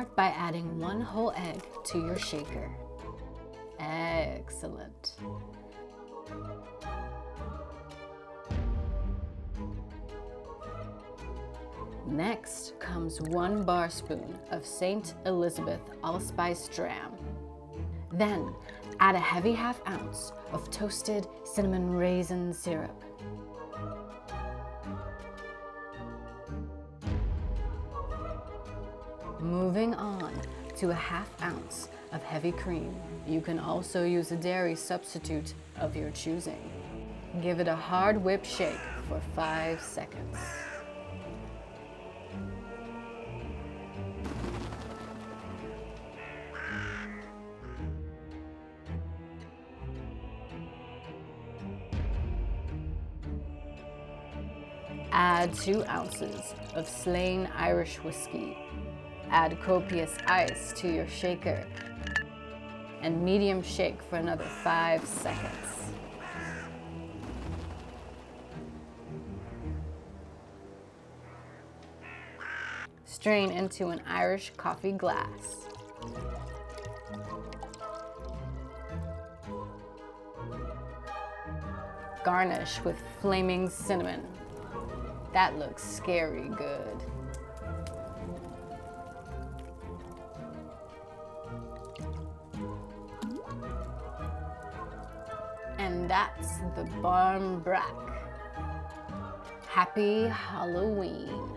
Start by adding 1 whole egg to your shaker. Excellent. Next comes 1 bar spoon of St. Elizabeth allspice dram. Then add a heavy ½ ounce of toasted cinnamon raisin syrup. Moving on to a ½ ounce of heavy cream. You can also use a dairy substitute of your choosing. Give it a hard whip shake for 5 seconds. Add 2 ounces of slain Irish whiskey. Add copious ice to your shaker and medium shake for another 5 seconds. Strain into an Irish coffee glass. Garnish with flaming cinnamon. That looks scary good. And that's the Barmbrack. Happy Halloween.